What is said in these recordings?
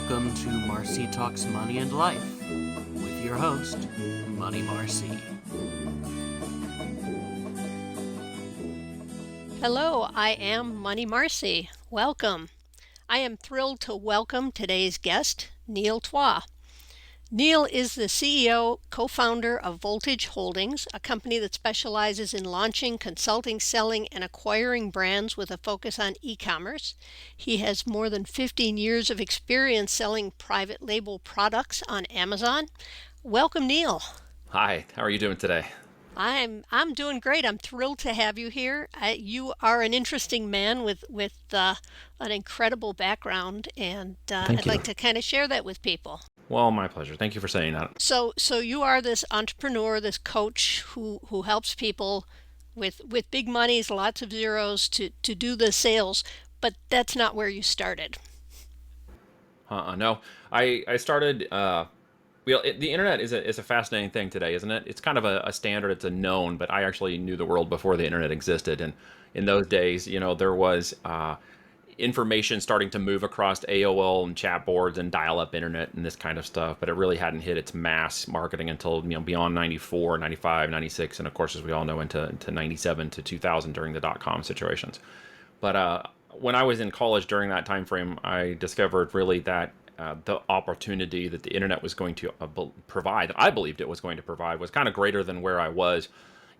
Welcome to Marci Talks Money and Life with your host, MoneyMarci. Hello, I am MoneyMarci. Welcome. I am thrilled to welcome today's guest, Neil Twa. Neil is the CEO, co-founder of Voltage Holdings, a company that specializes in launching, consulting, selling, and acquiring brands with a focus on e-commerce. He has more than 15 years of experience selling private label products on Amazon. Welcome, Neil. Hi, how are you doing today? I'm doing great. I'm thrilled to have you here. You are an interesting man with an incredible background, and Thank I'd you. like to kind of share that with people. Well, my pleasure. Thank you for saying that. So you are this entrepreneur, this coach who helps people with big monies, lots of zeros to do the sales, but that's not where you started. No, I started. The internet is a fascinating thing today, isn't it? It's kind of a standard. It's a known, but I actually knew the world before the internet existed, and in those days, there was information starting to move across AOL and chat boards and dial-up internet and this kind of stuff, but it really hadn't hit its mass marketing until beyond 94, 95, 96, and of course, as we all know, into 97 to 2000 during the dot-com situations. But when I was in college during that time frame, I discovered really that the opportunity that the internet was going to provide, that I believed it was going to provide, was kind of greater than where I was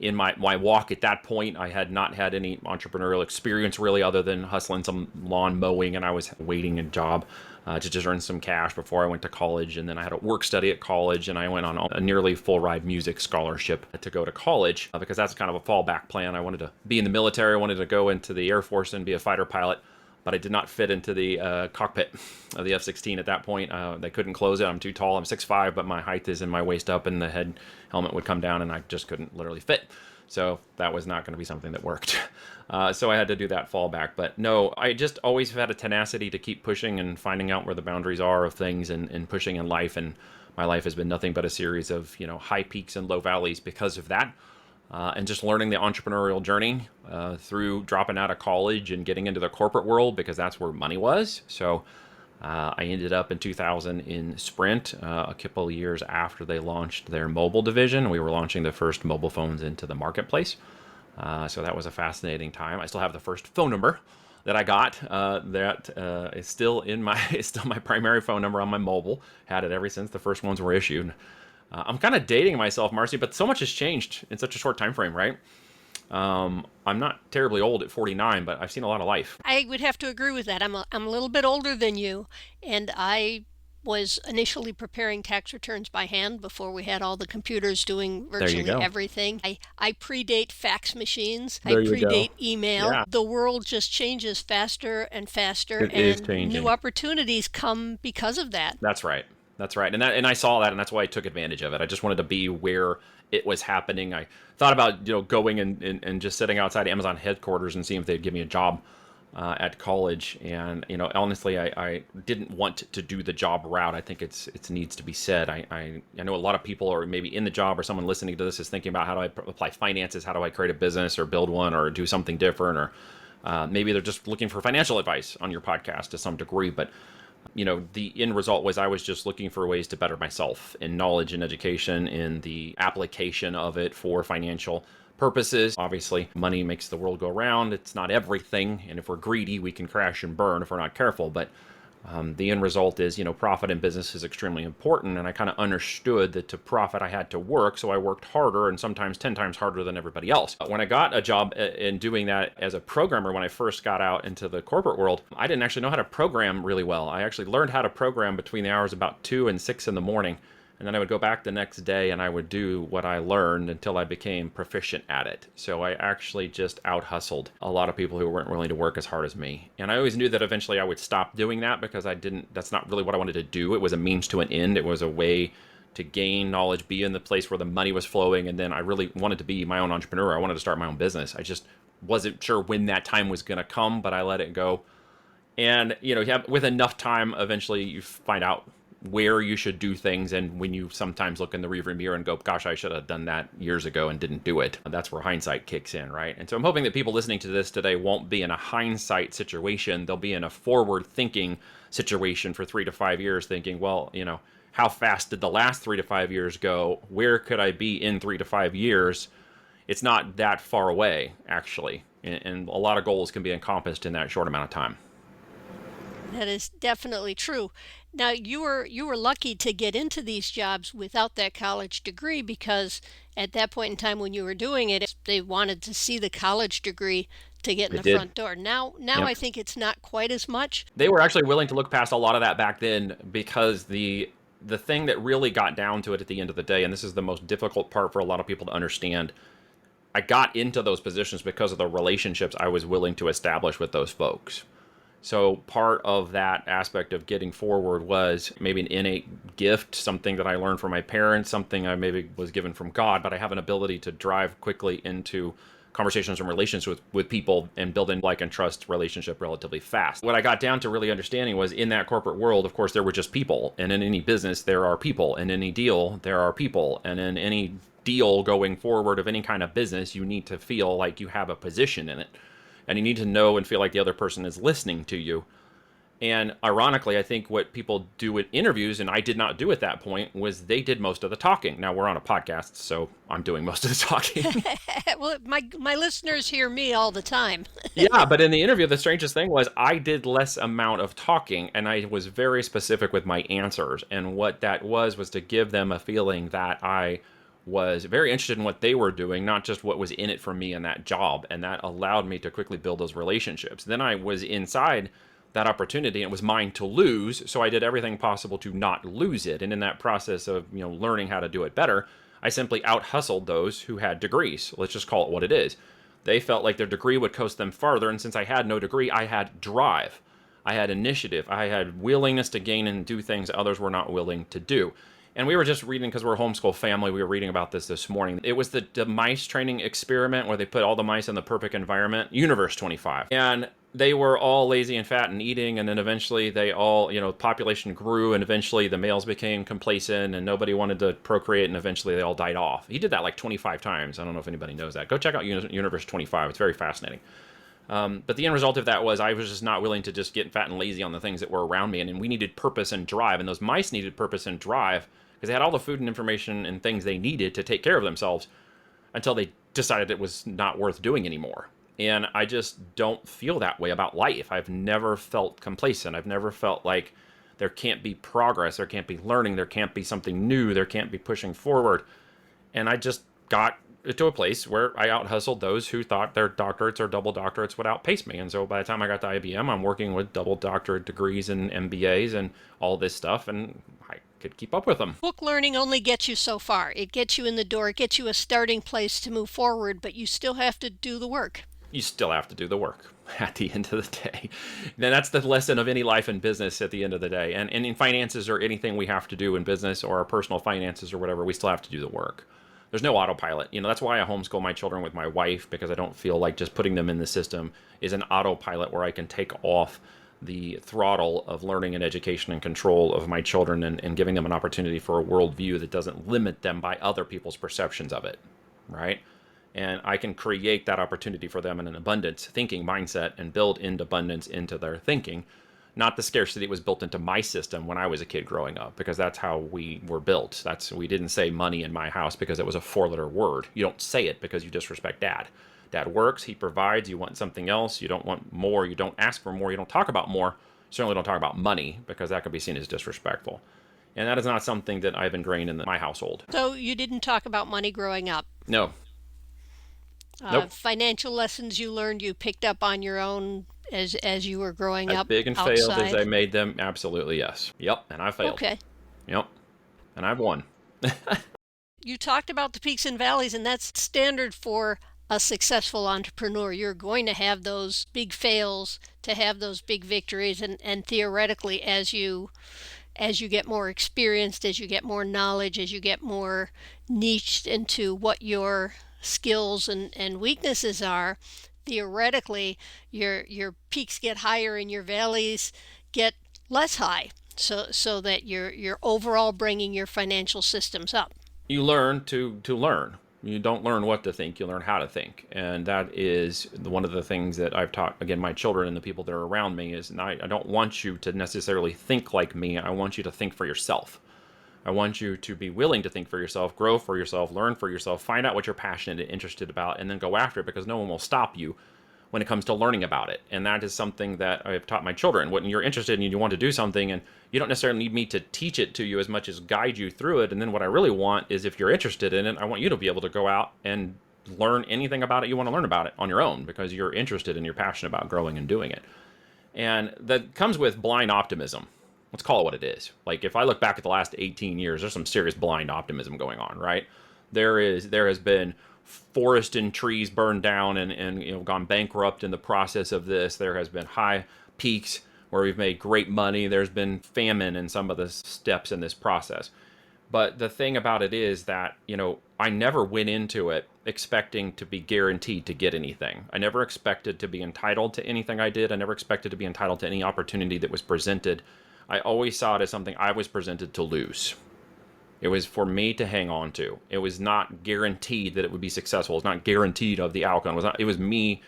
in my walk at that point. I had not had any entrepreneurial experience really, other than hustling some lawn mowing, and I was waiting a job to just earn some cash before I went to college. And then I had a work study at college, and I went on a nearly full ride music scholarship to go to college because that's kind of a fallback plan. I wanted to be in the military. I wanted to go into the Air Force and be a fighter pilot, but I did not fit into the cockpit of the F-16 at that point. They couldn't close it. I'm too tall. I'm 6'5", but my height is in my waist up, and the head helmet would come down, and I just couldn't literally fit. So that was not going to be something that worked. So I had to do that fallback. But no, I just always had a tenacity to keep pushing and finding out where the boundaries are of things and pushing in life. And my life has been nothing but a series of high peaks and low valleys because of that. And just learning the entrepreneurial journey through dropping out of college and getting into the corporate world, because that's where money was. So I ended up in 2000 in Sprint, a couple of years after they launched their mobile division. We were launching the first mobile phones into the marketplace. So that was a fascinating time. I still have the first phone number that I got. That is still it's still my primary phone number on my mobile. Had it ever since the first ones were issued. I'm kind of dating myself, Marci, but so much has changed in such a short time frame, right? I'm not terribly old at 49, but I've seen a lot of life. I would have to agree with that. I'm a little bit older than you, and I was initially preparing tax returns by hand before we had all the computers doing virtually everything. I predate fax machines. I predate email. Yeah. The world just changes faster and faster, It is and changing. new opportunities come because of that. That's right. That's right. And I saw that, and that's why I took advantage of it. I just wanted to be where it was happening. I thought about going and just sitting outside Amazon headquarters and seeing if they'd give me a job at college. And honestly, I didn't want to do the job route. I think it needs to be said. I know a lot of people are maybe in the job, or someone listening to this is thinking about, how do I apply finances? How do I create a business or build one or do something different? Or maybe they're just looking for financial advice on your podcast to some degree. But the end result was I was just looking for ways to better myself in knowledge and education, in the application of it for financial purposes. Obviously, money makes the world go round. It's not everything. And if we're greedy, we can crash and burn if we're not careful. But the end result is, profit in business is extremely important. And I kind of understood that to profit, I had to work. So I worked harder, and sometimes 10 times harder than everybody else. When I got a job in doing that as a programmer, when I first got out into the corporate world, I didn't actually know how to program really well. I actually learned how to program between the hours about 2 and 6 in the morning. And then I would go back the next day and I would do what I learned until I became proficient at it. So I actually just out-hustled a lot of people who weren't willing to work as hard as me. And I always knew that eventually I would stop doing that, because that's not really what I wanted to do. It was a means to an end. It was a way to gain knowledge, be in the place where the money was flowing. And then I really wanted to be my own entrepreneur. I wanted to start my own business. I just wasn't sure when that time was going to come, but I let it go. And, with enough time, eventually you find out where you should do things, and when you sometimes look in the rearview mirror and go, gosh, I should have done that years ago and didn't do it. That's where hindsight kicks in, right? And so I'm hoping that people listening to this today won't be in a hindsight situation. They'll be in a forward thinking situation for 3 to 5 years, thinking, well, how fast did the last 3 to 5 years go? Where could I be in 3 to 5 years? It's not that far away, actually. And a lot of goals can be encompassed in that short amount of time. That is definitely true. Now, you were lucky to get into these jobs without that college degree, because at that point in time when you were doing it, they wanted to see the college degree to get in the front door. Now Yep. I think it's not quite as much. They were actually willing to look past a lot of that back then, because the thing that really got down to it at the end of the day, and this is the most difficult part for a lot of people to understand, I got into those positions because of the relationships I was willing to establish with those folks. So part of that aspect of getting forward was maybe an innate gift, something that I learned from my parents, something I maybe was given from God, but I have an ability to drive quickly into conversations and relations with people and build in like and trust relationship relatively fast. What I got down to really understanding was, in that corporate world, of course, there were just people. And in any business, there are people. In any deal, there are people. And in any deal going forward of any kind of business, you need to feel like you have a position in it. And you need to know and feel like the other person is listening to you. And ironically, I think what people do in interviews, and I did not do at that point, was they did most of the talking. Now, we're on a podcast, so I'm doing most of the talking. Well, my listeners hear me all the time. Yeah, but in the interview, the strangest thing was I did less amount of talking, and I was very specific with my answers. And what that was to give them a feeling that I was very interested in what they were doing, not just what was in it for me in that job. And that allowed me to quickly build those relationships. Then I was inside that opportunity, and it was mine to lose. So I did everything possible to not lose it. And in that process of, learning how to do it better, I simply out-hustled those who had degrees. Let's just call it what it is. They felt like their degree would coast them farther. And since I had no degree, I had drive. I had initiative. I had willingness to gain and do things others were not willing to do. And we were just reading, because we're a homeschool family, we were reading about this morning. It was the mice training experiment where they put all the mice in the perfect environment, Universe 25. And they were all lazy and fat and eating, and then eventually they all, population grew, and eventually the males became complacent, and nobody wanted to procreate, and eventually they all died off. He did that like 25 times. I don't know if anybody knows that. Go check out Universe 25. It's very fascinating. But the end result of that was I was just not willing to just get fat and lazy on the things that were around me, and we needed purpose and drive, and those mice needed purpose and drive, because they had all the food and information and things they needed to take care of themselves until they decided it was not worth doing anymore. And I just don't feel that way about life. I've never felt complacent. I've never felt like there can't be progress, there can't be learning, there can't be something new, there can't be pushing forward. And I just got to a place where I out-hustled those who thought their doctorates or double doctorates would outpace me. And so by the time I got to IBM, I'm working with double doctorate degrees and MBAs and all this stuff, and I could keep up with them. Book learning only gets you so far. It gets you in the door, it gets you a starting place to move forward, but you still have to do the work. You still have to do the work at the end of the day. Then that's the lesson of any life and business at the end of the day. And in finances or anything we have to do in business or our personal finances or whatever, we still have to do the work. There's no autopilot. That's why I homeschool my children with my wife, because I don't feel like just putting them in the system is an autopilot where I can take off the throttle of learning and education and control of my children, and giving them an opportunity for a worldview that doesn't limit them by other people's perceptions of it, right? And I can create that opportunity for them in an abundance thinking mindset and build into abundance into their thinking, not the scarcity that was built into my system when I was a kid growing up, because that's how we were built. We didn't say money in my house because it was a 4-letter word. You don't say it because you disrespect dad. Dad works, he provides, you want something else, you don't want more, you don't ask for more, you don't talk about more, certainly don't talk about money, because that could be seen as disrespectful. And that is not something that I've ingrained in my household. So you didn't talk about money growing up? No. Nope. Financial lessons you learned, you picked up on your own as you were growing up As big and outside. failed as I made them, absolutely yes. Yep, and I failed. Okay. Yep, and I've won. You talked about the peaks and valleys, and that's standard for a successful entrepreneur. You're going to have those big fails to have those big victories, and theoretically, as you get more experienced, as you get more knowledge, as you get more niched into what your skills and weaknesses are, theoretically your peaks get higher and your valleys get less high. so that you're overall bringing your financial systems up. You learn to learn. You don't learn what to think, you learn how to think. And that is one of the things that I've taught, again, my children and the people that are around me is I don't want you to necessarily think like me. I want you to think for yourself. I want you to be willing to think for yourself, grow for yourself, learn for yourself, find out what you're passionate and interested about, and then go after it, because no one will stop you when it comes to learning about it. And that is something that I've taught my children. When you're interested and you want to do something, and you don't necessarily need me to teach it to you as much as guide you through it. And then what I really want is, if you're interested in it, I want you to be able to go out and learn anything about it you want to learn about it on your own, because you're interested and you're passionate about growing and doing it. And that comes with blind optimism. Let's call it what it is. Like, if I look back at the last 18 years, there's some serious blind optimism going on, right? There has been forest and trees burned down and gone bankrupt in the process of this. There has been high peaks where we've made great money. There's been famine in some of the steps in this process. But the thing about it is that, I never went into it expecting to be guaranteed to get anything. I never expected to be entitled to anything I did. I never expected to be entitled to any opportunity that was presented. I always saw it as something I was presented to lose. It was for me to hang on to. It was not guaranteed that it would be successful. It's not guaranteed of the outcome. It was me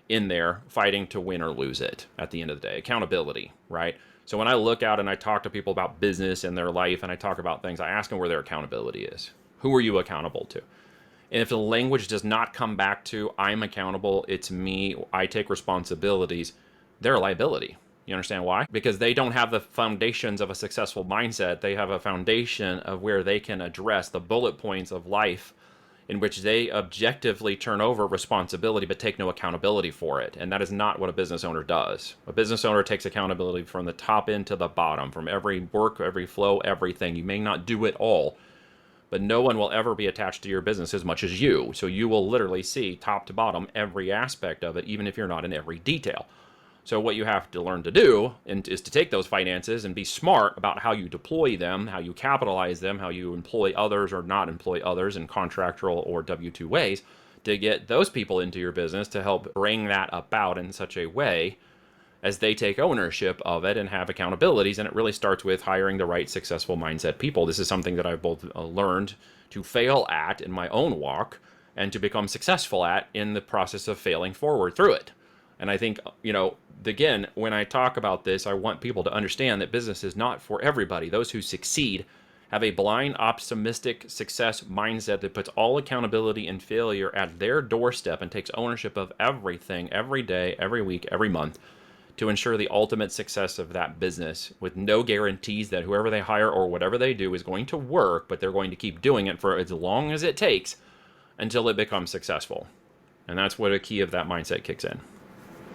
in there fighting to win or lose it at the end of the day. Accountability, right? So when I look out and I talk to people about business and their life and I talk about things, I ask them where their accountability is. Who are you accountable to? And if the language does not come back to, I'm accountable, it's me, I take responsibilities, they're a liability. You understand why? Because they don't have the foundations of a successful mindset. They have a foundation of where they can address the bullet points of life in which they objectively turn over responsibility but take no accountability for it. And that is not what a business owner does. A business owner takes accountability from the top end to the bottom, from every work, every flow, everything. You may not do it all, but no one will ever be attached to your business as much as you. So you will literally see top to bottom every aspect of it, even if you're not in every detail. So what you have to learn to do is to take those finances and be smart about how you deploy them, how you capitalize them, how you employ others or not employ others in contractual or W-2 ways to get those people into your business to help bring that about in such a way as they take ownership of it and have accountabilities. And it really starts with hiring the right successful mindset people. This is something that I've both learned to fail at in my own walk and to become successful at in the process of failing forward through it. And I think, again, when I talk about this, I want people to understand that business is not for everybody. Those who succeed have a blind, optimistic success mindset that puts all accountability and failure at their doorstep and takes ownership of everything, every day, every week, every month, to ensure the ultimate success of that business, with no guarantees that whoever they hire or whatever they do is going to work, but they're going to keep doing it for as long as it takes until it becomes successful. And that's what a key of that mindset kicks in.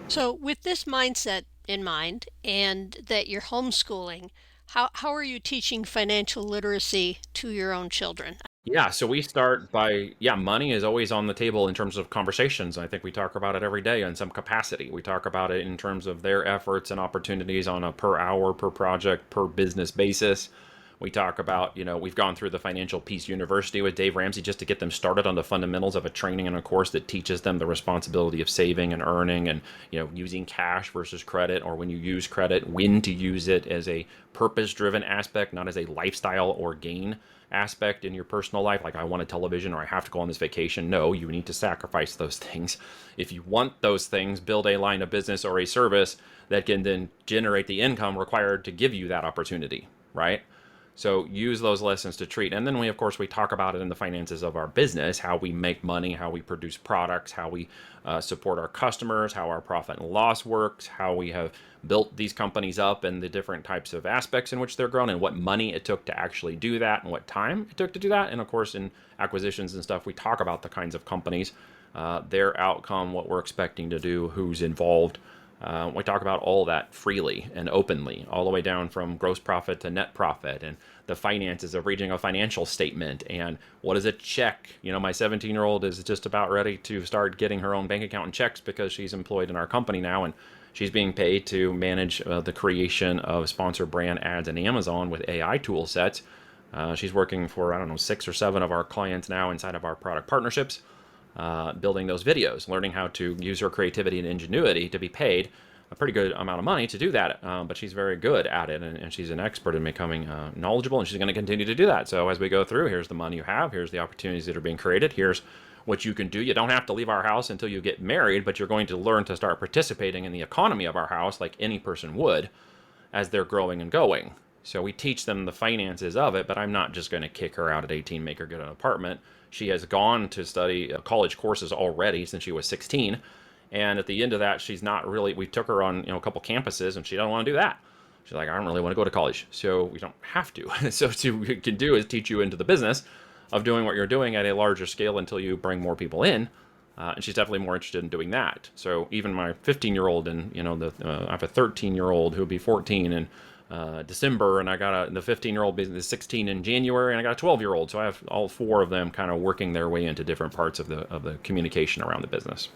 So with this mindset in mind, and that you're homeschooling, how are you teaching financial literacy to your own children? Yeah, so we start by, money is always on the table in terms of conversations. I think we talk about it every day in some capacity. We talk about it in terms of their efforts and opportunities on a per hour, per project, per business basis. We talk about, we've gone through the Financial Peace University with Dave Ramsey just to get them started on the fundamentals of a training and a course that teaches them the responsibility of saving and earning and, using cash versus credit, or when you use credit, when to use it as a purpose-driven aspect, not as a lifestyle or gain aspect in your personal life. Like, I want a television or I have to go on this vacation. No, you need to sacrifice those things. If you want those things, build a line of business or a service that can then generate the income required to give you that opportunity, right? So use those lessons to treat. And then we talk about it in the finances of our business, how we make money, how we produce products, how we support our customers, how our profit and loss works, how we have built these companies up and the different types of aspects in which they're grown, and what money it took to actually do that and what time it took to do that. And of course, in acquisitions and stuff, we talk about the kinds of companies, their outcome, what we're expecting to do, who's involved. We talk about all that freely and openly, all the way down from gross profit to net profit and the finances of reading a financial statement and what is a check. My 17-year-old is just about ready to start getting her own bank account and checks because she's employed in our company now, and she's being paid to manage the creation of sponsored brand ads in Amazon with AI tool sets. She's working for, 6 or 7 of our clients now inside of our product partnerships. Building those videos, learning how to use her creativity and ingenuity to be paid a pretty good amount of money to do that, but she's very good at it, and she's an expert in becoming knowledgeable, and she's going to continue to do that. So as we go through, here's the money you have, here's the opportunities that are being created, here's what you can do. You don't have to leave our house until you get married, but you're going to learn to start participating in the economy of our house like any person would as they're growing and going. So we teach them the finances of it, but I'm not just going to kick her out at 18, make her get an apartment. She has gone to study college courses already since she was 16. And at the end of that, she's not really, we took her on, a couple campuses, and she doesn't want to do that. She's like, I don't really want to go to college. So we don't have to. So what we can do is teach you into the business of doing what you're doing at a larger scale until you bring more people in. And she's definitely more interested in doing that. So even my 15-year-old and, I have a 13-year-old who'll be 14 in December, and I got the 15-year-old is 16 in January, and I got a 12-year-old. So I have all four of them kind of working their way into different parts of the communication around the business.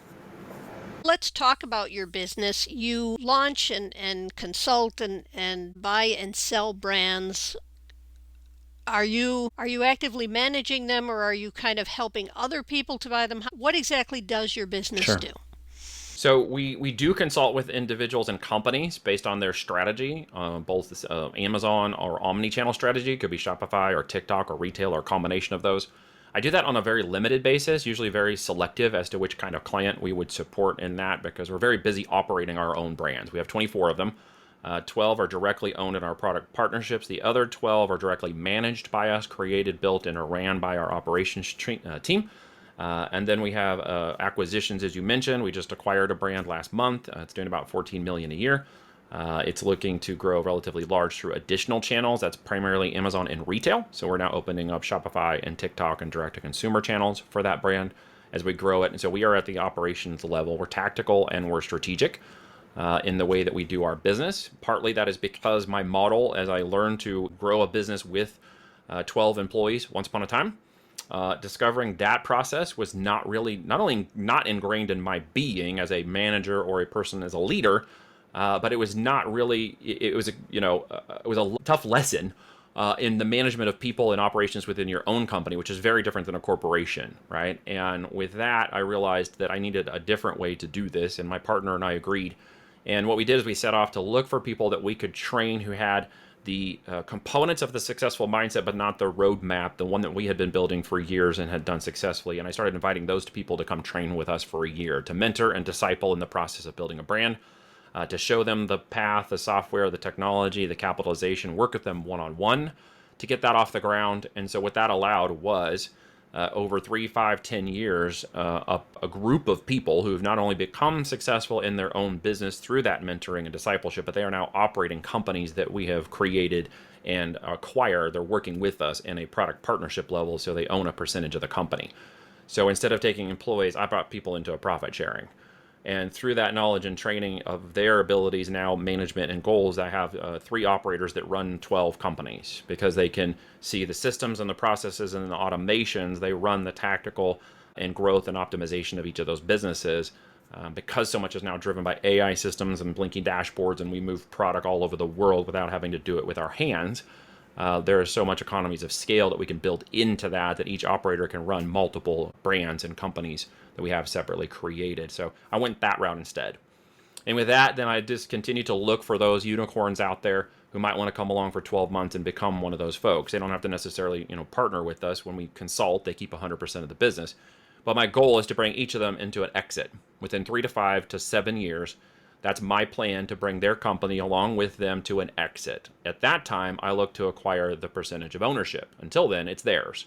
Let's talk about your business. You launch and consult and buy and sell brands. Are you actively managing them, or are you kind of helping other people to buy them? What exactly does your business do? So we do consult with individuals and companies based on their strategy, both Amazon or omni-channel strategy. It could be Shopify or TikTok or retail or a combination of those. I do that on a very limited basis, usually very selective as to which kind of client we would support in that, because we're very busy operating our own brands. We have 24 of them. 12 are directly owned in our product partnerships. The other 12 are directly managed by us, created, built, and are ran by our operations team. And then we have acquisitions, as you mentioned. We just acquired a brand last month. It's doing about $14 million a year. It's looking to grow relatively large through additional channels. That's primarily Amazon and retail. So we're now opening up Shopify and TikTok and direct-to-consumer channels for that brand as we grow it. And so we are at the operations level. We're tactical and we're strategic in the way that we do our business. Partly that is because my model, as I learned to grow a business with 12 employees once upon a time, discovering that process was not only not ingrained in my being as a manager or a person as a leader, but it was not really. It was a tough lesson in the management of people and operations within your own company, which is very different than a corporation, right? And with that, I realized that I needed a different way to do this, and my partner and I agreed. And what we did is we set off to look for people that we could train who had the components of the successful mindset, but not the roadmap, the one that we had been building for years and had done successfully. And I started inviting those people to come train with us for a year, to mentor and disciple in the process of building a brand, to show them the path, the software, the technology, the capitalization, work with them one-on-one to get that off the ground. And so what that allowed was over 3, 5, 10 years, a group of people who have not only become successful in their own business through that mentoring and discipleship, but they are now operating companies that we have created and acquire. They're working with us in a product partnership level, so they own a percentage of the company. So instead of taking employees, I brought people into a profit sharing. And through that knowledge and training of their abilities, now management and goals, I have 3 operators that run 12 companies because they can see the systems and the processes and the automations. They run the tactical and growth and optimization of each of those businesses. Because so much is now driven by AI systems and blinking dashboards, and we move product all over the world without having to do it with our hands. There is so much economies of scale that we can build into that each operator can run multiple brands and companies that we have separately created. So I went that route instead. And with that, then I just continue to look for those unicorns out there who might want to come along for 12 months and become one of those folks. They don't have to necessarily, partner with us. When we consult, they keep 100% of the business. But my goal is to bring each of them into an exit within 3 to 5 to 7 years. That's my plan, to bring their company along with them to an exit. At that time, I look to acquire the percentage of ownership. Until then, it's theirs.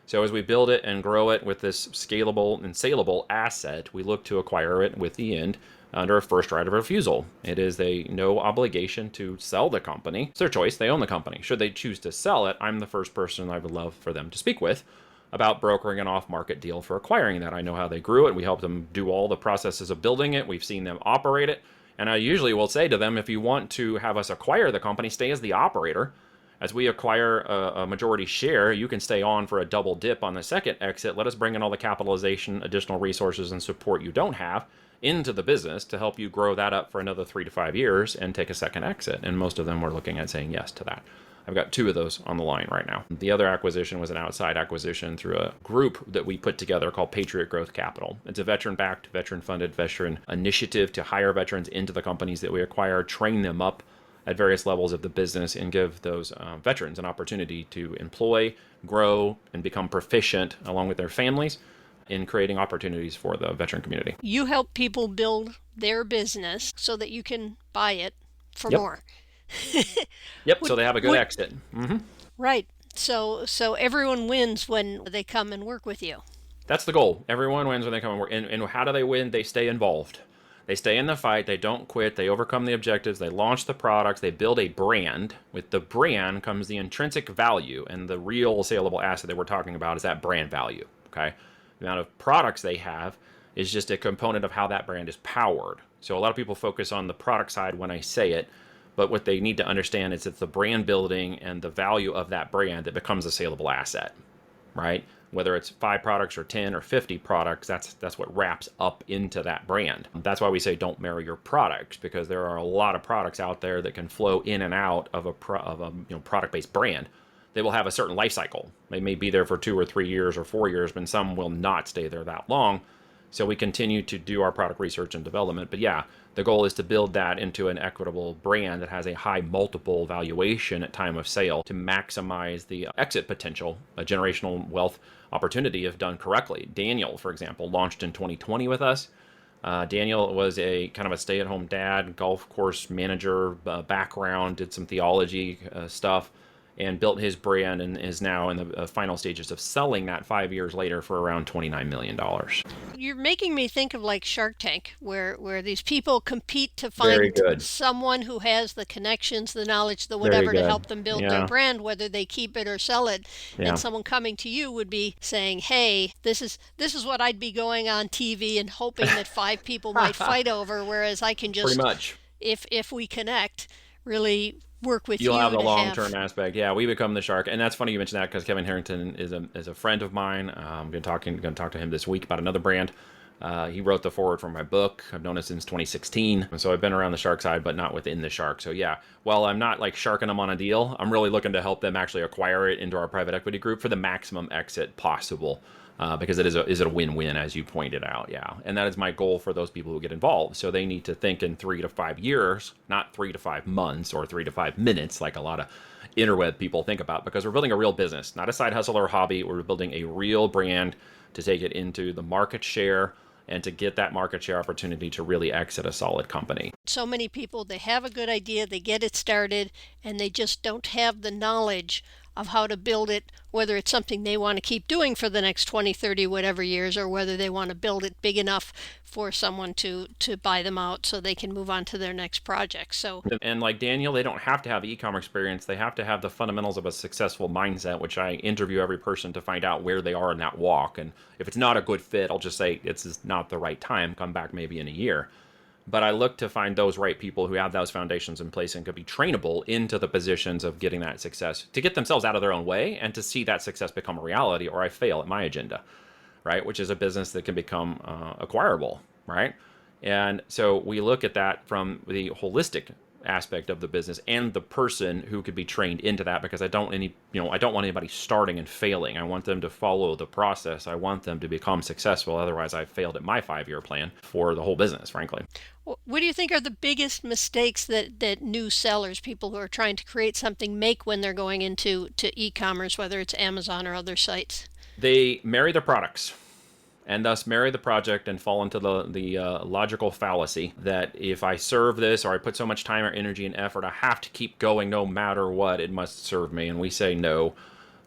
So as we build it and grow it with this scalable and saleable asset, we look to acquire it with the end under a first right of refusal. It is no obligation to sell the company. It's their choice. They own the company. Should they choose to sell it, I'm the first person I would love for them to speak with about brokering an off-market deal for acquiring that. I know how they grew it. We helped them do all the processes of building it. We've seen them operate it. And I usually will say to them, if you want to have us acquire the company, stay as the operator. As we acquire a majority share, you can stay on for a double dip on the second exit. Let us bring in all the capitalization, additional resources, and support you don't have into the business to help you grow that up for another 3 to 5 years and take a second exit. And most of them were looking at saying yes to that. I've got 2 of those on the line right now. The other acquisition was an outside acquisition through a group that we put together called Patriot Growth Capital. It's a veteran-backed, veteran-funded, veteran initiative to hire veterans into the companies that we acquire, train them up at various levels of the business, and give those veterans an opportunity to employ, grow, and become proficient along with their families in creating opportunities for the veteran community. You help people build their business so that you can buy it for Yep. more. Yep, so they have a good exit. Right. So everyone wins when they come and work with you. That's the goal. Everyone wins when they come and work. And how do they win? They stay involved. They stay in the fight. They don't quit. They overcome the objectives. They launch the products. They build a brand. With the brand comes the intrinsic value. And the real saleable asset that we're talking about is that brand value. Okay? The amount of products they have is just a component of how that brand is powered. So a lot of people focus on the product side when I say it. But what they need to understand is it's the brand building and the value of that brand that becomes a saleable asset, right? Whether it's 5 products or 10 or 50 products, that's what wraps up into that brand. That's why we say don't marry your products, because there are a lot of products out there that can flow in and out of a product-based brand. They will have a certain life cycle. They may be there for 2 or 3 years or 4 years, but some will not stay there that long. So we continue to do our product research and development. But yeah, the goal is to build that into an equitable brand that has a high multiple valuation at time of sale to maximize the exit potential, a generational wealth opportunity if done correctly. Daniel, for example, launched in 2020 with us. Daniel was a kind of a stay-at-home dad, golf course manager background, did some theology stuff, and built his brand and is now in the final stages of selling that 5 years later for around $29 million. You're making me think of like Shark Tank, where these people compete to Very find good. someone who has the connections, the knowledge, the whatever to good. help them build Yeah. their brand, whether they keep it or sell it. Yeah. And someone coming to you would be saying, "Hey, this is what I'd be going on TV and hoping that 5 people might fight over, whereas I can just, Pretty much. if we connect, really work with You'll you have the to long-term aspect. Yeah, we become the shark, and that's funny you mentioned that because Kevin Harrington is a friend of mine. I'm going to talk to him this week about another brand. He wrote the foreword for my book. I've known it since 2016, and so I've been around the shark side, but not within the shark. So yeah, while I'm not like sharking them on a deal, I'm really looking to help them actually acquire it into our private equity group for the maximum exit possible. Because it is a win-win, as you pointed out, yeah. And that is my goal for those people who get involved. So they need to think in 3 to 5 years, not 3 to 5 months or 3 to 5 minutes, like a lot of interweb people think about, because we're building a real business, not a side hustle or hobby. We're building a real brand to take it into the market share and to get that market share opportunity to really exit a solid company. So many people, they have a good idea, they get it started, and they just don't have the knowledge of how to build it, whether it's something they want to keep doing for the next 20, 30, whatever years, or whether they want to build it big enough for someone to buy them out so they can move on to their next project. So, and like Daniel, they don't have to have e-commerce experience. They have to have the fundamentals of a successful mindset, which I interview every person to find out where they are in that walk. And if it's not a good fit, I'll just say it's not the right time. Come back maybe in a year. But I look to find those right people who have those foundations in place and could be trainable into the positions of getting that success, to get themselves out of their own way and to see that success become a reality, or I fail at my agenda, right? Which is a business that can become acquirable, right? And so we look at that from the holistic aspect of the business and the person who could be trained into that, because I don't want anybody starting and failing. I want them to follow the process. I want them to become successful. Otherwise, I failed at my 5-year plan for the whole business, frankly. what do you think are the biggest mistakes that new sellers, people who are trying to create something, make when they're going into e-commerce, whether it's Amazon or other sites? They marry their products, and thus marry the project and fall into the logical fallacy that if I serve this, or I put so much time or energy and effort, I have to keep going no matter what, it must serve me. And we say no,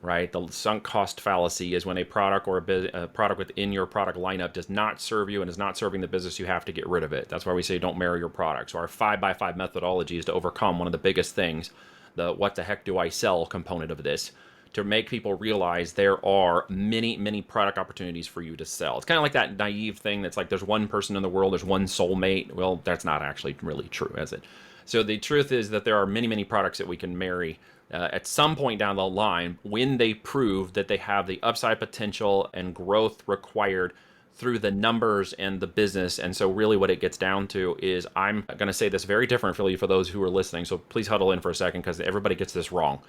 right? The sunk cost fallacy is when a product or a product within your product lineup does not serve you and is not serving the business, you have to get rid of it. That's why we say don't marry your products. So our 5x5 methodology is to overcome one of the biggest things, the what the heck do I sell component of this, to make people realize there are many, many product opportunities for you to sell. It's kind of like that naive thing that's like there's one person in the world, there's one soulmate. Well, that's not actually really true, is it? So the truth is that there are many, many products that we can marry at some point down the line when they prove that they have the upside potential and growth required through the numbers and the business. And so really what it gets down to is, I'm going to say this very differently for those who are listening, so please huddle in for a second because everybody gets this wrong.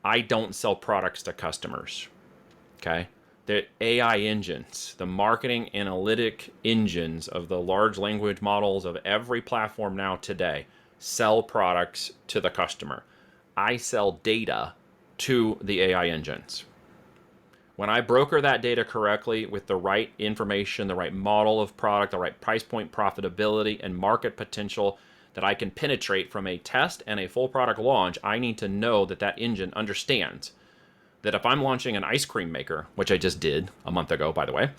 I don't sell products to customers. Okay. The AI engines, the marketing analytic engines of the large language models of every platform now today sell products to the customer. I sell data to the AI engines. When I broker that data correctly with the right information, the right model of product, the right price point, profitability, and market potential that I can penetrate from a test and a full product launch, I need to know that that engine understands that if I'm launching an ice cream maker, which I just did a month ago, by the way,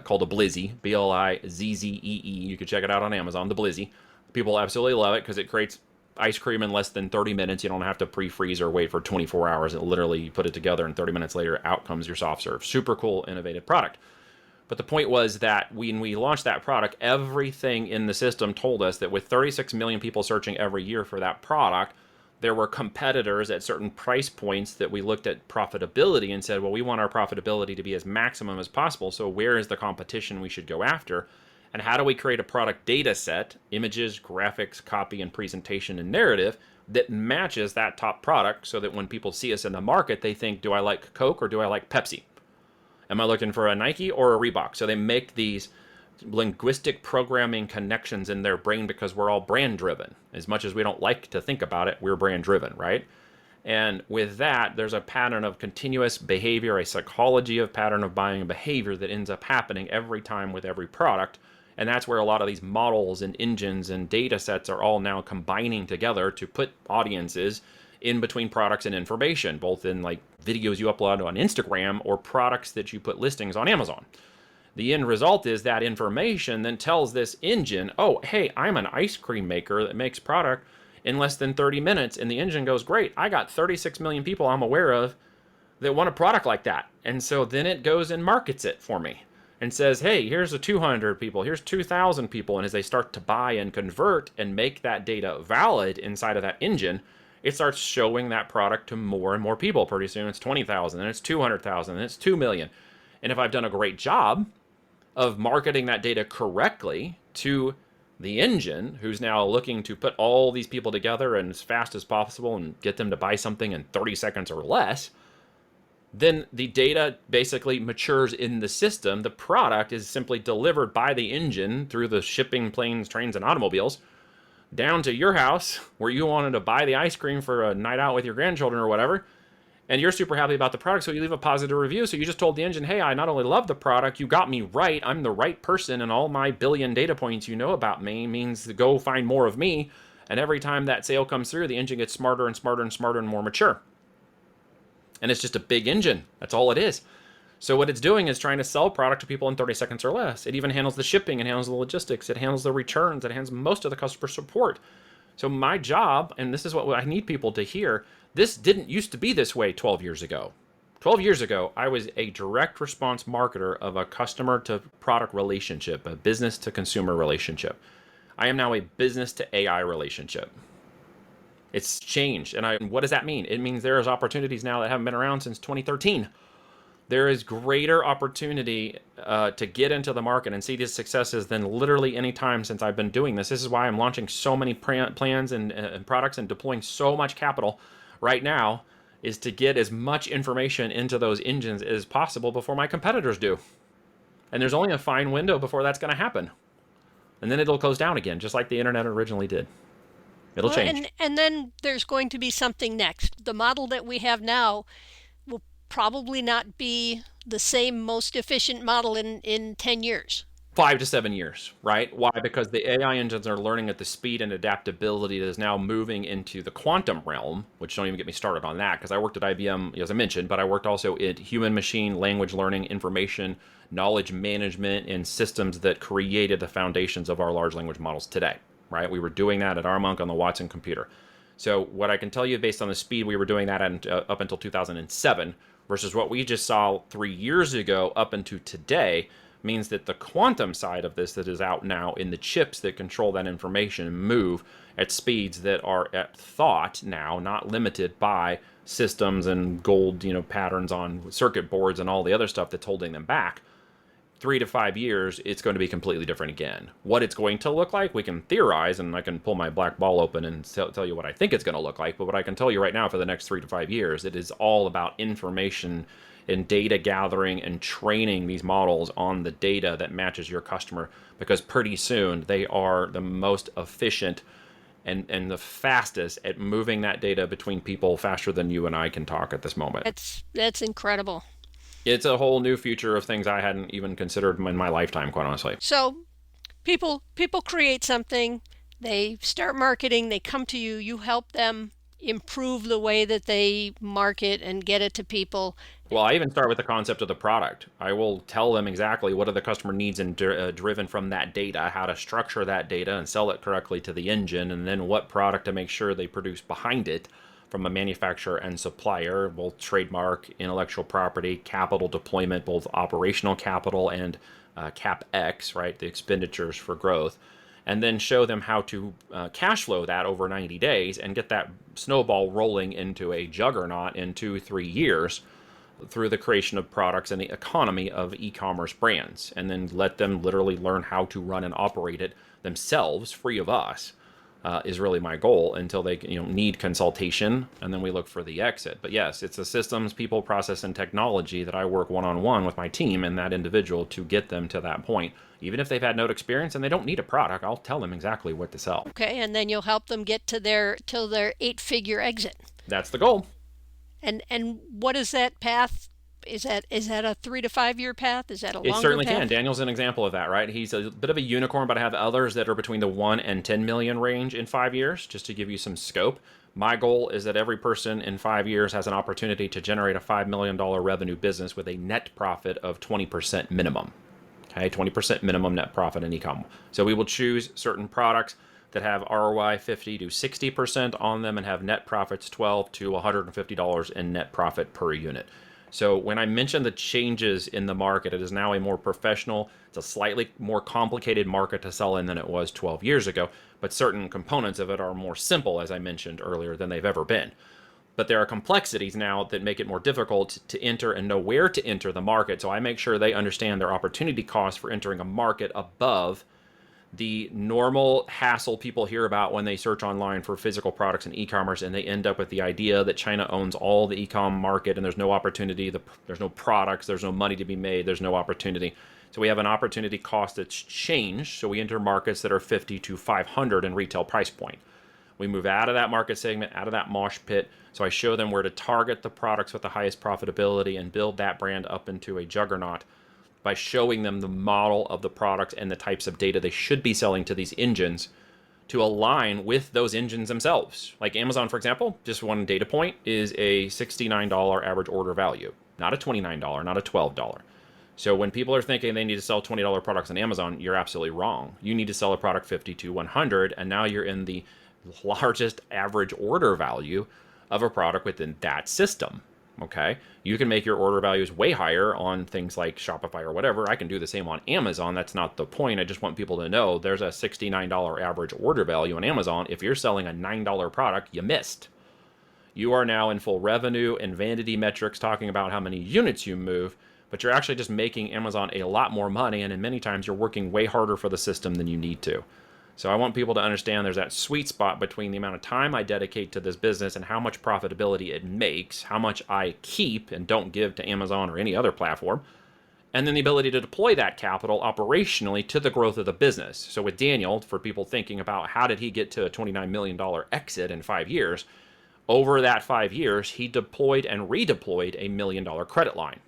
called a Blizzy, Blizzee. You can check it out on Amazon, the Blizzy. People absolutely love it because it creates ice cream in less than 30 minutes. You don't have to pre-freeze or wait for 24 hours. It literally, you put it together and 30 minutes later, out comes your soft serve. Super cool, innovative product. But the point was that when we launched that product, everything in the system told us that with 36 million people searching every year for that product, there were competitors at certain price points that we looked at profitability and said, well, we want our profitability to be as maximum as possible. So where is the competition we should go after? And how do we create a product data set, images, graphics, copy, and presentation and narrative that matches that top product so that when people see us in the market, they think, do I like Coke or do I like Pepsi? Am I looking for a Nike or a Reebok? So they make these linguistic programming connections in their brain because we're all brand driven. As much as we don't like to think about it, we're brand driven, right? And with that, there's a pattern of continuous behavior, a psychology of pattern of buying behavior that ends up happening every time with every product. And that's where a lot of these models and engines and data sets are all now combining together to put audiences in between products and information, both in like videos you upload on Instagram or products that you put listings on Amazon. The end result is that information then tells this engine, oh, hey, I'm an ice cream maker that makes product in less than 30 minutes. And the engine goes, great, I got 36 million people I'm aware of that want a product like that. And so then it goes and markets it for me and says, hey, here's a 200 people, here's 2,000 people. And as they start to buy and convert and make that data valid inside of that engine, it starts showing that product to more and more people. Pretty soon it's 20,000, and it's 200,000, and it's 2 million. And if I've done a great job of marketing that data correctly to the engine, who's now looking to put all these people together and as fast as possible and get them to buy something in 30 seconds or less, then the data basically matures in the system. The product is simply delivered by the engine through the shipping planes, trains, and automobiles down to your house where you wanted to buy the ice cream for a night out with your grandchildren or whatever. And you're super happy about the product, so you leave a positive review. So you just told the engine, hey, I not only love the product, you got me right. I'm the right person, and all my billion data points you know about me means to go find more of me. And every time that sale comes through, the engine gets smarter and smarter and smarter and more mature. And it's just a big engine. That's all it is. So what it's doing is trying to sell product to people in 30 seconds or less. It even handles the shipping, it handles the logistics, it handles the returns, it handles most of the customer support. So my job, and this is what I need people to hear, this didn't used to be this way 12 years ago. 12 years ago, I was a direct response marketer of a customer to product relationship, a business to consumer relationship. I am now a business to AI relationship. It's changed. And what does that mean? It means there is opportunities now that haven't been around since 2013. There is greater opportunity to get into the market and see these successes than literally any time since I've been doing this. This is why I'm launching so many plans and products and deploying so much capital right now, is to get as much information into those engines as possible before my competitors do. And there's only a fine window before that's going to happen. And then it'll close down again, just like the internet originally did. It'll change. And then there's going to be something next. The model that we have now will probably not be the same most efficient model in 10 years. 5 to 7 years, right? Why? Because the AI engines are learning at the speed and adaptability that is now moving into the quantum realm, which don't even get me started on that, because I worked at IBM, as I mentioned, but I worked also in human machine language learning, information, knowledge management, and systems that created the foundations of our large language models today, right? We were doing that at Armonk on the Watson computer. So what I can tell you based on the speed we were doing that up until 2007 versus what we just saw 3 years ago up into today means that the quantum side of this that is out now in the chips that control that information move at speeds that are at thought now, not limited by systems and gold, patterns on circuit boards and all the other stuff that's holding them back. 3 to 5 years, it's going to be completely different again. What it's going to look like, we can theorize, and I can pull my black ball open and tell you what I think it's going to look like. But what I can tell you right now, for the next 3 to 5 years, it is all about information and data gathering and training these models on the data that matches your customer, because pretty soon they are the most efficient and the fastest at moving that data between people faster than you and I can talk at this moment. That's incredible. It's a whole new future of things I hadn't even considered in my lifetime, quite honestly. So people create something, they start marketing, they come to you, you help them improve the way that they market and get it to people. Well, I even start with the concept of the product. I will tell them exactly what are the customer needs and driven from that data, how to structure that data and sell it correctly to the engine, and then what product to make sure they produce behind it from a manufacturer and supplier, both trademark, intellectual property, capital deployment, both operational capital and CapEx, right, the expenditures for growth, and then show them how to cash flow that over 90 days and get that snowball rolling into a juggernaut in 2-3 years through the creation of products and the economy of e-commerce brands, and then let them literally learn how to run and operate it themselves, free of us. Is really my goal until they need consultation, and then we look for the exit. But yes, it's the systems, people, process, and technology that I work one-on-one with my team and that individual to get them to that point. Even if they've had no experience and they don't need a product, I'll tell them exactly what to sell. Okay, and then you'll help them get to their 8-figure exit. That's the goal. And what is that path? Is that a 3 to 5 year path? Is that a longer path? It certainly can. Daniel's an example of that, right? He's a bit of a unicorn, but I have others that are between the 1 and 10 million range in 5 years, just to give you some scope. My goal is that every person in 5 years has an opportunity to generate a $5 million revenue business with a net profit of 20% minimum. Okay, 20% minimum net profit in e-com. So we will choose certain products that have ROI 50 to 60% on them and have net profits $12 to $150 in net profit per unit. So when I mention the changes in the market, it is now a more professional, it's a slightly more complicated market to sell in than it was 12 years ago, but certain components of it are more simple, as I mentioned earlier, than they've ever been. But there are complexities now that make it more difficult to enter and know where to enter the market. So I make sure they understand their opportunity cost for entering a market above the normal hassle people hear about when they search online for physical products and e-commerce, and they end up with the idea that China owns all the e-com market and there's no opportunity, there's no products, there's no money to be made, there's no opportunity. So we have an opportunity cost that's changed. So we enter markets that are 50 to 500 in retail price point. We move out of that market segment, out of that mosh pit. So I show them where to target the products with the highest profitability and build that brand up into a juggernaut by showing them the model of the product and the types of data they should be selling to these engines to align with those engines themselves. Like Amazon, for example, just one data point, is a $69 average order value, not a $29, not a $12. So when people are thinking they need to sell $20 products on Amazon, you're absolutely wrong. You need to sell a product 50 to 100, and now you're in the largest average order value of a product within that system. Okay, you can make your order values way higher on things like Shopify or whatever. I can do the same on Amazon. That's not the point. I just want people to know there's a $69 average order value on Amazon. If you're selling a $9 product, you missed. You are now in full revenue and vanity metrics talking about how many units you move, but you're actually just making Amazon a lot more money, and in many times you're working way harder for the system than you need to. So I want people to understand there's that sweet spot between the amount of time I dedicate to this business and how much profitability it makes, how much I keep and don't give to Amazon or any other platform, and then the ability to deploy that capital operationally to the growth of the business. So with Daniel, for people thinking about how did he get to a $29 million exit in 5 years, over that 5 years, he deployed and redeployed a $1 million credit line.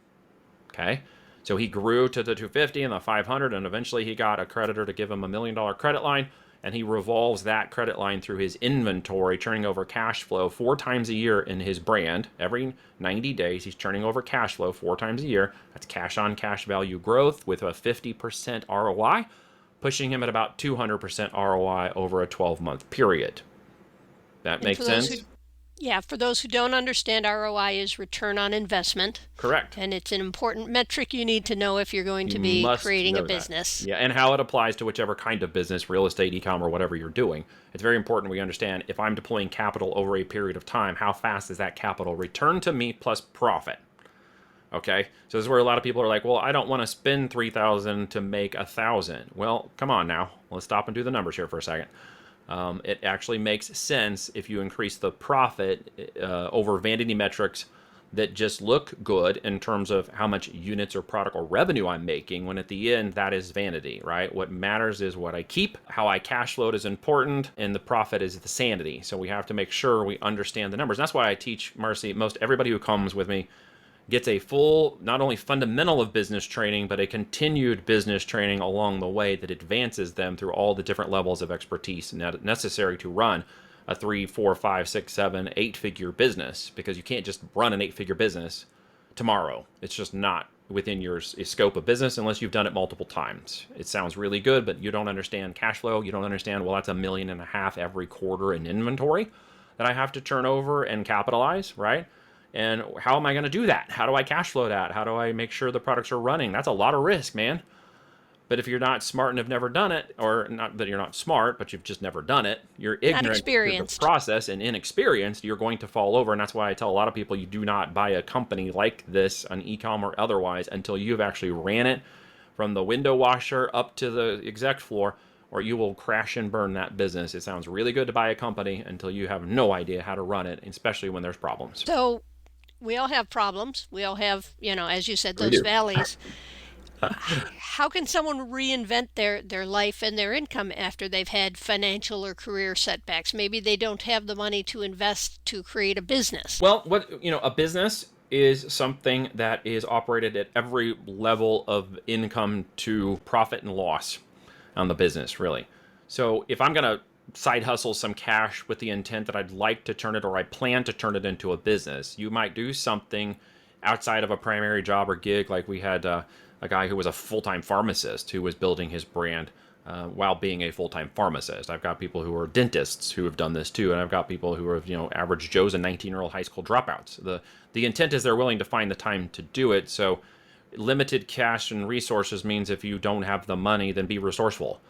Okay? So he grew to the 250 and the 500, and eventually he got a creditor to give him $1 million credit line, and he revolves that credit line through his inventory, turning over cash flow 4 times a year in his brand. Every 90 days, he's turning over cash flow 4 times a year. That's cash on cash value growth with a 50% ROI, pushing him at about 200% ROI over a 12-month period. That makes sense? Yeah, for those who don't understand, ROI is return on investment. Correct. And it's an important metric you need to know if you're going to be creating a business. Yeah, and how it applies to whichever kind of business, real estate, e-com, or whatever you're doing. It's very important we understand if I'm deploying capital over a period of time, how fast is that capital return to me plus profit? Okay, so this is where a lot of people are like, well, I don't want to spend 3,000 to make 1,000. Well, come on now, let's stop and do the numbers here for a second. It actually makes sense if you increase the profit over vanity metrics that just look good in terms of how much units or product or revenue I'm making, when at the end that is vanity, right? What matters is what I keep. How I cash flow is important, and the profit is the sanity. So we have to make sure we understand the numbers. And that's why I teach, Marcy, most everybody who comes with me gets a full, not only fundamental of business training, but a continued business training along the way that advances them through all the different levels of expertise necessary to run a 3, 4, 5, 6, 7, 8-figure business, because you can't just run an 8-figure business tomorrow. It's just not within your scope of business unless you've done it multiple times. It sounds really good, but you don't understand cash flow. You don't understand, well, that's $1.5 million every quarter in inventory that I have to turn over and capitalize, right? And how am I going to do that? How do I cash flow that? How do I make sure the products are running? That's a lot of risk, man. But if you're not smart and have never done it, or not that you're not smart, but you've just never done it, you're ignorant to the process and inexperienced, you're going to fall over. And that's why I tell a lot of people, you do not buy a company like this, an e-com or otherwise, until you've actually ran it from the window washer up to the exec floor, or you will crash and burn that business. It sounds really good to buy a company until you have no idea how to run it, especially when there's problems. So we all have problems. We all have, as you said, We those do. valleys. How can someone reinvent their life and their income after they've had financial or career setbacks? Maybe they don't have the money to invest to create a business. Well, a business is something that is operated at every level of income to profit and loss on the business, really. So if I'm going to side hustle some cash with the intent that I'd like to turn it, or I plan to turn it into a business, you might do something outside of a primary job or gig. Like we had a guy who was a full-time pharmacist who was building his brand while being a full-time pharmacist. I've got people who are dentists who have done this too, and I've got people who are average Joes and 19-year-old high school dropouts. The intent is they're willing to find the time to do it. So limited cash and resources means if you don't have the money, then be resourceful.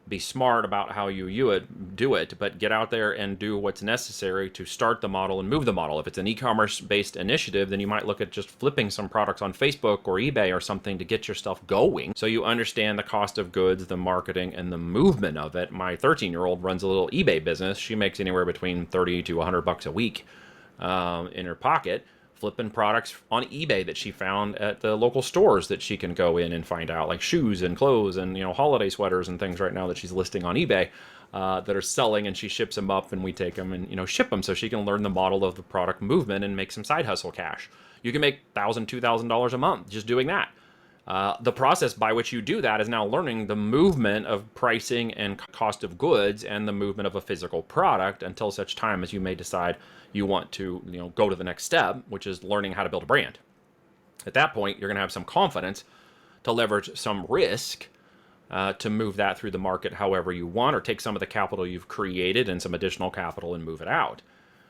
Be smart about how you do it, but get out there and do what's necessary to start the model and move the model. If it's an e-commerce based initiative, then you might look at just flipping some products on Facebook or eBay or something to get your stuff going, so you understand the cost of goods, the marketing, and the movement of it. My 13-year-old runs a little eBay business. She makes anywhere between 30 to 100 bucks a week in her pocket, flipping products on eBay that she found at the local stores that she can go in and find out, like shoes and clothes and holiday sweaters and things right now that she's listing on eBay that are selling, and she ships them up and we take them and ship them so she can learn the model of the product movement and make some side hustle cash. You can make $1,000, $2,000 a month just doing that. The process by which you do that is now learning the movement of pricing and cost of goods and the movement of a physical product, until such time as you may decide you want to go to the next step, which is learning how to build a brand. At that point, you're going to have some confidence to leverage some risk to move that through the market however you want, or take some of the capital you've created and some additional capital and move it out.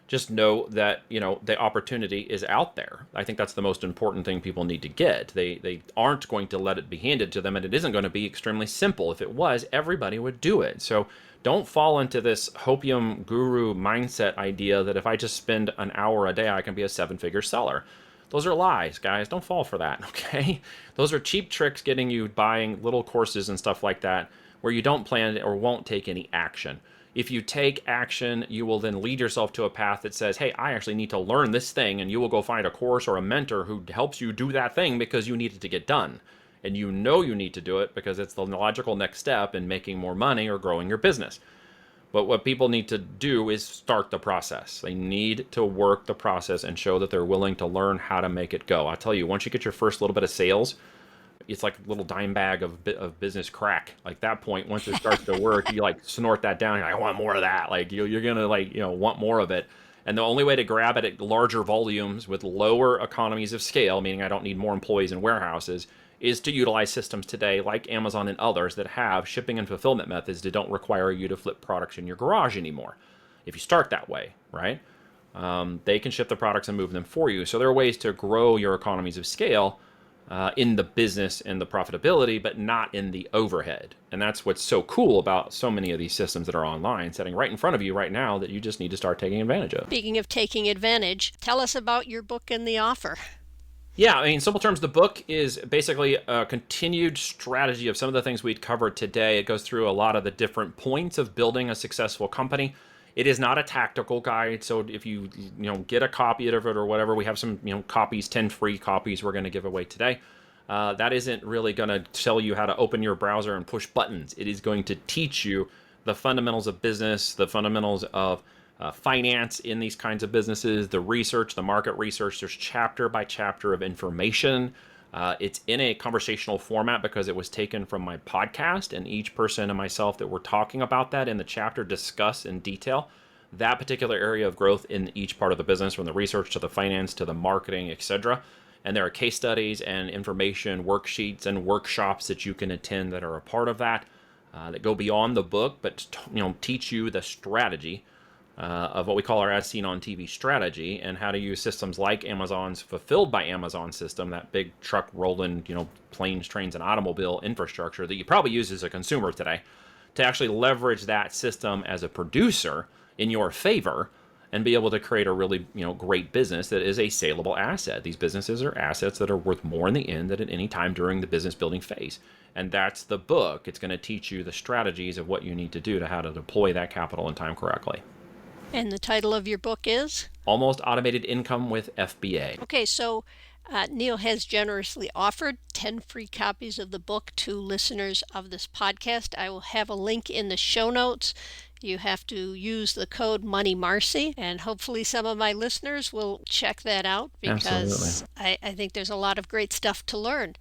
Just know that the opportunity is out there. I think that's the most important thing people need to get. They aren't going to let it be handed to them, and it isn't going to be extremely simple. If it was, everybody would do it. So don't fall into this hopium guru mindset idea that if I just spend an hour a day, I can be a 7-figure seller. Those are lies, guys. Don't fall for that, okay? Those are cheap tricks getting you buying little courses and stuff like that where you don't plan or won't take any action. If you take action, you will then lead yourself to a path that says, hey, I actually need to learn this thing, and you will go find a course or a mentor who helps you do that thing because you need it to get done. And you need to do it because it's the logical next step in making more money or growing your business. But what people need to do is start the process. They need to work the process and show that they're willing to learn how to make it go. I tell you, once you get your first little bit of sales, it's like a little dime bag of business crack. Like that point, once it starts to work, you snort that down. You're like, I want more of that. You're gonna want more of it. And the only way to grab it at larger volumes with lower economies of scale, meaning I don't need more employees in warehouses, is to utilize systems today like Amazon and others that have shipping and fulfillment methods that don't require you to flip products in your garage anymore. If you start that way, right? They can ship the products and move them for you. So there are ways to grow your economies of scale in the business and the profitability, but not in the overhead. And that's what's so cool about so many of these systems that are online, sitting right in front of you right now, that you just need to start taking advantage of. Speaking of taking advantage, tell us about your book and the offer. Yeah, I mean, in simple terms, the book is basically a continued strategy of some of the things we'd covered today. It goes through a lot of the different points of building a successful company. It is not a tactical guide, so if you get a copy of it or whatever, we have some copies, 10 free copies we're going to give away today. That isn't really going to tell you how to open your browser and push buttons. It is going to teach you the fundamentals of business, the fundamentals of finance in these kinds of businesses, the research, the market research. There's chapter by chapter of information. It's in a conversational format because it was taken from my podcast, and each person and myself that were talking about that in the chapter discuss in detail that particular area of growth in each part of the business, from the research to the finance to the marketing, etc. And there are case studies and information worksheets and workshops that you can attend that are a part of that, that go beyond the book, but teach you the strategy of what we call our as seen on TV strategy, and how to use systems like Amazon's Fulfilled by Amazon system, that big truck rolling, planes, trains, and automobile infrastructure that you probably use as a consumer today, to actually leverage that system as a producer in your favor and be able to create a really great business that is a saleable asset. These businesses are assets that are worth more in the end than at any time during the business building phase. And that's the book. It's going to teach you the strategies of what you need to do to how to deploy that capital and time correctly. And the title of your book is? Almost Automated Income with FBA. Okay, so Neil has generously offered 10 free copies of the book to listeners of this podcast. I will have a link in the show notes. You have to use the code MoneyMarci, and hopefully some of my listeners will check that out, because I think there's a lot of great stuff to learn.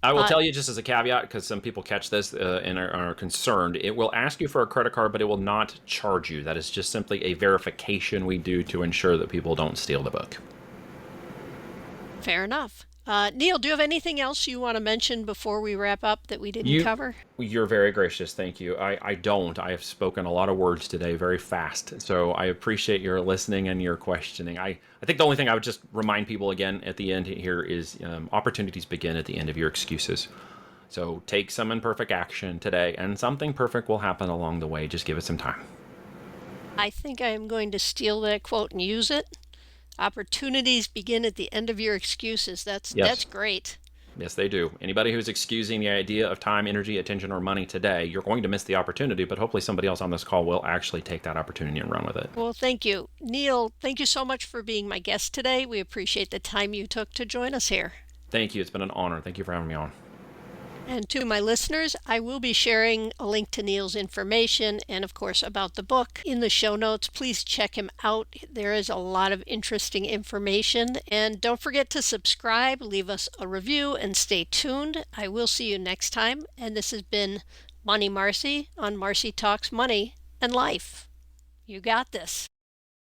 I will tell you, just as a caveat, because some people catch this and are concerned, it will ask you for a credit card, but it will not charge you. That is just simply a verification we do to ensure that people don't steal the book. Fair enough. Neil, do you have anything else you want to mention before we wrap up that we didn't cover? You're very gracious. Thank you. I don't. I have spoken a lot of words today very fast. So I appreciate your listening and your questioning. I think the only thing I would just remind people again at the end here is opportunities begin at the end of your excuses. So take some imperfect action today, and something perfect will happen along the way. Just give it some time. I think I am going to steal that quote and use it. Opportunities begin at the end of your excuses. That's great. Yes, they do. Anybody who's excusing the idea of time, energy, attention, or money today, you're going to miss the opportunity, but hopefully somebody else on this call will actually take that opportunity and run with it. Well, thank you. Neil, thank you so much for being my guest today. We appreciate the time you took to join us here. Thank you. It's been an honor. Thank you for having me on. And to my listeners, I will be sharing a link to Neil's information and, of course, about the book in the show notes. Please check him out. There is a lot of interesting information. And don't forget to subscribe, leave us a review, and stay tuned. I will see you next time. And this has been MoneyMarci on Marci Talks Money and Life. You got this.